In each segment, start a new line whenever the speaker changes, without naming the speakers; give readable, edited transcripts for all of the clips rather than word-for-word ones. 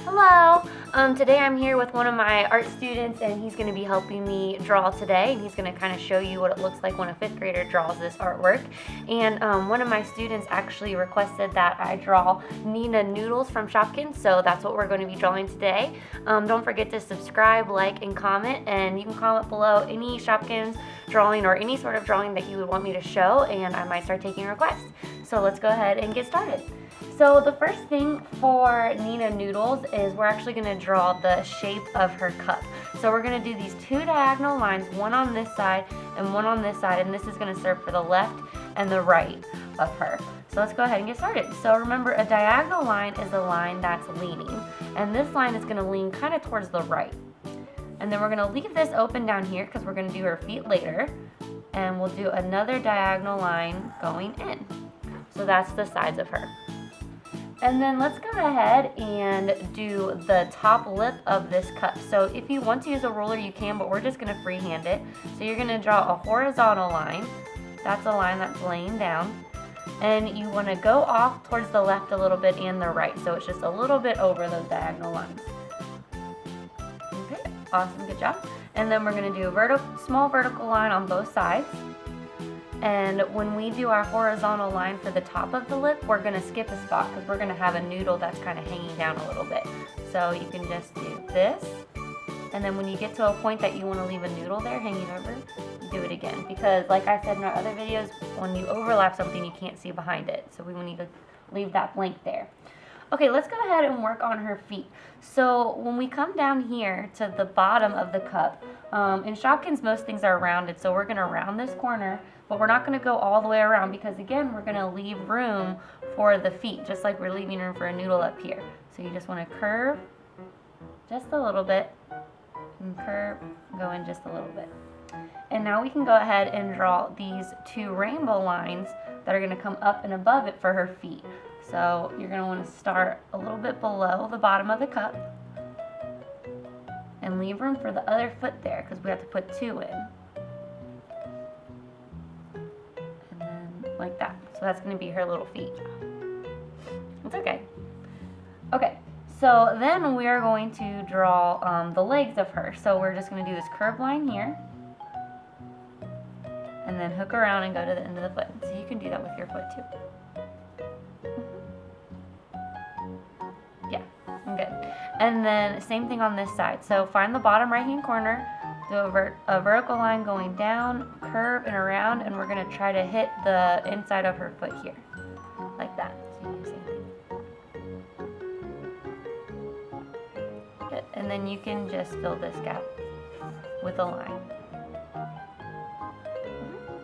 Hello! Today I'm here with one of my art students and he's going to be helping me draw today, and he's going to kind of show you what it looks like when a 5th grader draws this artwork. And one of my students actually requested that I draw Noodles from Shopkins, so that's what we're going to be drawing today. Don't forget to subscribe, like, and comment, and you can comment below any Shopkins drawing or any sort of drawing that you would want me to show, and I might start taking requests. So let's go ahead and get started. So the first thing for Noodles is we're actually going to draw the shape of her cup. So we're going to do these 2 diagonal lines, one on this side and one on this side, and this is going to serve for the left and the right of her. So let's go ahead and get started. So remember, a diagonal line is a line that's leaning, and this line is going to lean kind of towards the right. And then we're going to leave this open down here because we're going to do her feet later, and we'll do another diagonal line going in. So that's the sides of her. And then let's go ahead and do the top lip of this cup. So if you want to use a ruler, you can, but we're just going to freehand it. So you're going to draw a horizontal line. That's a line that's laying down. And you want to go off towards the left a little bit and the right. So it's just a little bit over those diagonal lines. Okay, awesome, good job. And then we're going to do a small vertical line on both sides. And when we do our horizontal line for the top of the lip, we're going to skip a spot because we're going to have a noodle that's kind of hanging down a little bit. So you can just do this. And then when you get to a point that you want to leave a noodle there hanging over, do it again. Because like I said in our other videos, when you overlap something, you can't see behind it. So we need to leave that blank there. Okay, let's go ahead and work on her feet. So when we come down here to the bottom of the cup, in Shopkins most things are rounded, so we're going to round this corner, but we're not going to go all the way around because again, we're going to leave room for the feet, just like we're leaving room for a noodle up here. So you just want to curve just a little bit, and curve, go in just a little bit. And now we can go ahead and draw these 2 rainbow lines that are going to come up and above it for her feet. So you're going to want to start a little bit below the bottom of the cup and leave room for the other foot there because we have to put 2 in. And then like that. So that's going to be her little feet. It's okay. Okay, so then we are going to draw the legs of her. So we're just going to do this curved line here and then hook around and go to the end of the foot. So you can do that with your foot too. Good. And then same thing on this side. So find the bottom right hand corner, do a vertical line going down, curve and around, and we're going to try to hit the inside of her foot here, like that. So you do the same thing. Good. And then you can just fill this gap with a line.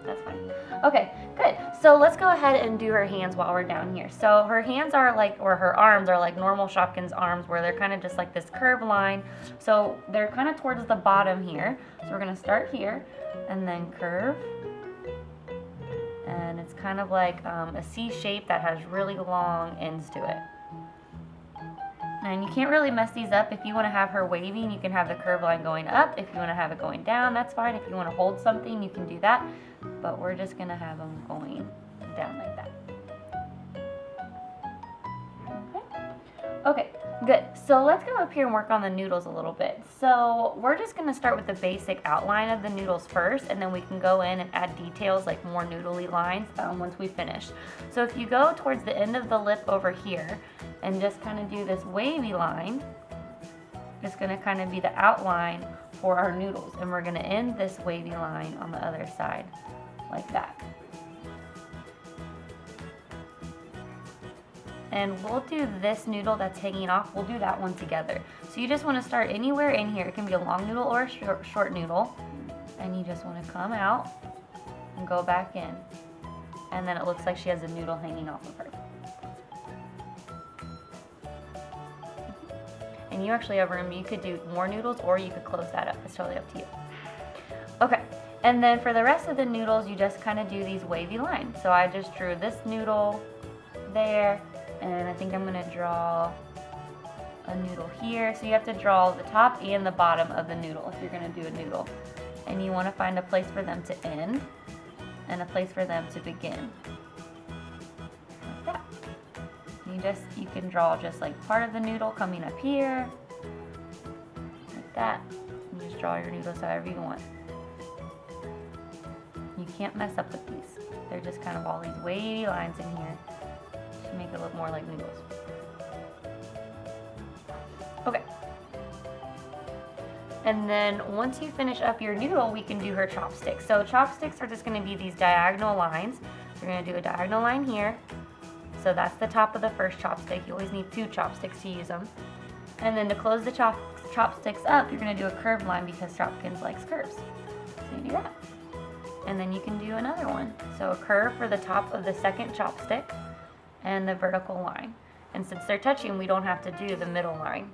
That's fine. Okay, good. So let's go ahead and do her hands while we're down here. So her hands are like, or her arms are like normal Shopkins arms where they're kind of just like this curved line. So they're kind of towards the bottom here. So we're going to start here and then curve. And it's kind of like a C shape that has really long ends to it. And you can't really mess these up. If you want to have her waving, you can have the curved line going up. If you want to have it going down, that's fine. If you want to hold something, you can do that. But we're just going to have them going down like that. Okay, good. So let's go up here and work on the noodles a little bit. So we're just going to start with the basic outline of the noodles first, and then we can go in and add details like more noodly lines once we finish. So if you go towards the end of the lip over here and just kind of do this wavy line, it's going to kind of be the outline for our noodles, and we're going to end this wavy line on the other side like that. And we'll do this noodle that's hanging off, we'll do that one together. So you just want to start anywhere in here. It can be a long noodle or a short noodle. And you just want to come out and go back in. And then it looks like she has a noodle hanging off of her. And you actually have room, you could do more noodles or you could close that up. It's totally up to you. Okay, and then for the rest of the noodles, you just kind of do these wavy lines. So I just drew this noodle there, and I think I'm going to draw a noodle here. So you have to draw the top and the bottom of the noodle if you're going to do a noodle. And you want to find a place for them to end and a place for them to begin. Like that. you can draw just like part of the noodle coming up here, like that. You just draw your noodles however you want. You can't mess up with these. They're just kind of all these wavy lines in here to make it look more like noodles. Okay. And then once you finish up your noodle, we can do her chopsticks. So chopsticks are just going to be these diagonal lines. So we're going to do a diagonal line here. So that's the top of the first chopstick. You always need 2 chopsticks to use them. And then to close the chopsticks up, you're going to do a curved line because Shopkins likes curves. So you do that. And then you can do another one. So a curve for the top of the second chopstick and the vertical line. And since they're touching, we don't have to do the middle line.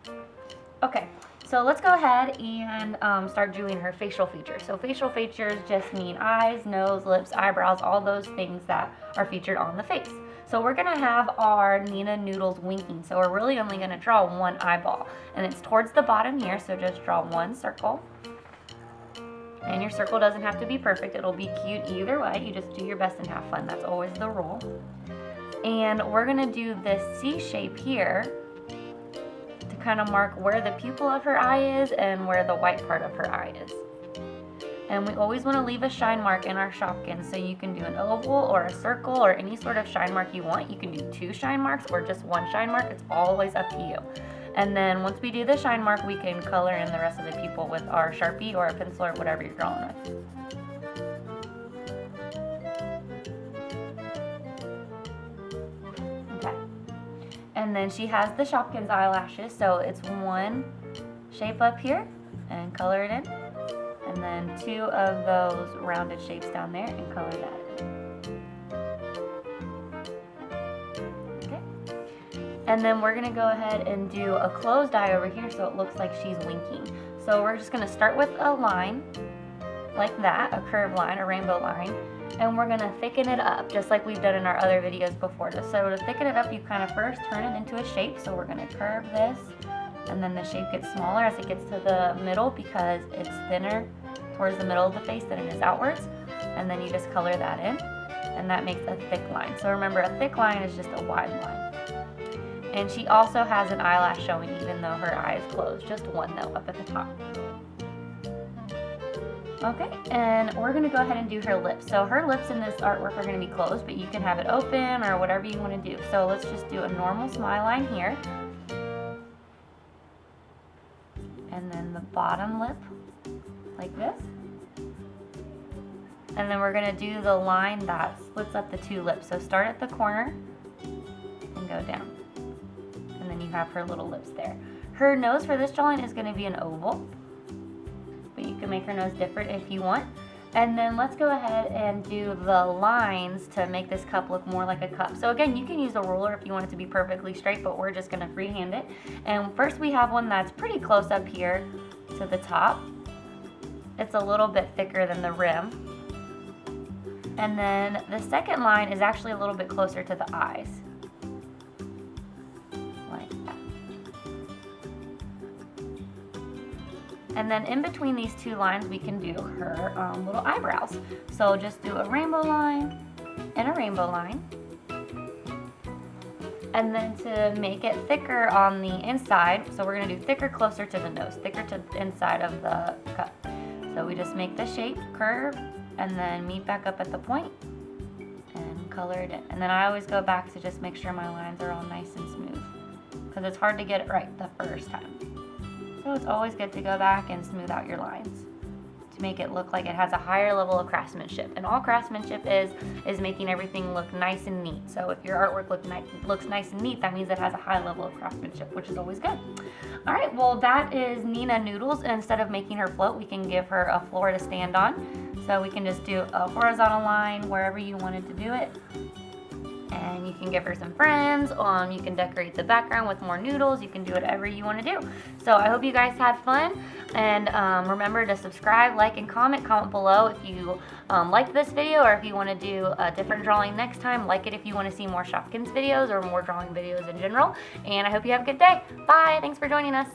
Okay, so let's go ahead and start doing her facial features. So facial features just mean eyes, nose, lips, eyebrows, all those things that are featured on the face. So we're gonna have our Nina Noodles winking. So we're really only gonna draw one eyeball. And it's towards the bottom here, so just draw one circle. And your circle doesn't have to be perfect. It'll be cute either way. You just do your best and have fun. That's always the rule. And we're gonna do this C shape here to kind of mark where the pupil of her eye is and where the white part of her eye is. And we always want to leave a shine mark in our Shopkins, so you can do an oval or a circle or any sort of shine mark you want. You can do 2 shine marks or just 1 shine mark. It's always up to you. And then once we do the shine mark, we can color in the rest of the pupil with our Sharpie or a pencil or whatever you're drawing with. Okay. And then she has the Shopkins eyelashes, so it's 1 shape up here and color it in. And then 2 of those rounded shapes down there and color that in. Okay. And then we're gonna go ahead and do a closed eye over here so it looks like she's winking. So we're just gonna start with a line like that, a curved line, a rainbow line, and we're gonna thicken it up just like we've done in our other videos before. So to thicken it up, you kind of first turn it into a shape. So we're gonna curve this, and then the shape gets smaller as it gets to the middle because it's thinner towards the middle of the face than it is outwards. And then you just color that in, and that makes a thick line. So remember, a thick line is just a wide line. And she also has an eyelash showing even though her eye is closed. Just 1 though, up at the top. Okay, and we're gonna go ahead and do her lips. So her lips in this artwork are gonna be closed, but you can have it open or whatever you wanna do. So let's just do a normal smile line here. And then the bottom lip, like this. And then we're gonna do the line that splits up the 2 lips. So start at the corner and go down. And then you have her little lips there. Her nose for this drawing is gonna be an oval, but you can make her nose different if you want. And then let's go ahead and do the lines to make this cup look more like a cup. So again, you can use a ruler if you want it to be perfectly straight, but we're just gonna freehand it. And first we have one that's pretty close up here to the top. It's a little bit thicker than the rim. And then the second line is actually a little bit closer to the eyes. Like that. And then in between these 2 lines, we can do her little eyebrows. So just do a rainbow line and a rainbow line. And then to make it thicker on the inside, so we're gonna do thicker closer to the nose, thicker to the inside of the cup. So we just make the shape, curve, and then meet back up at the point and color it in. And then I always go back to just make sure my lines are all nice and smooth because it's hard to get it right the first time. So it's always good to go back and smooth out your lines to make it look like it has a higher level of craftsmanship. And all craftsmanship is making everything look nice and neat. So if your artwork looks nice and neat, that means it has a high level of craftsmanship, which is always good. All right, well that is Nina Noodles. And instead of making her float, we can give her a floor to stand on. So we can just do a horizontal line wherever you wanted to do it. And you can give her some friends. You can decorate the background with more noodles. You can do whatever you want to do. So I hope you guys had fun. And remember to subscribe, like, and comment. Comment below if you liked this video or if you want to do a different drawing next time. Like it if you want to see more Shopkins videos or more drawing videos in general. And I hope you have a good day. Bye. Thanks for joining us.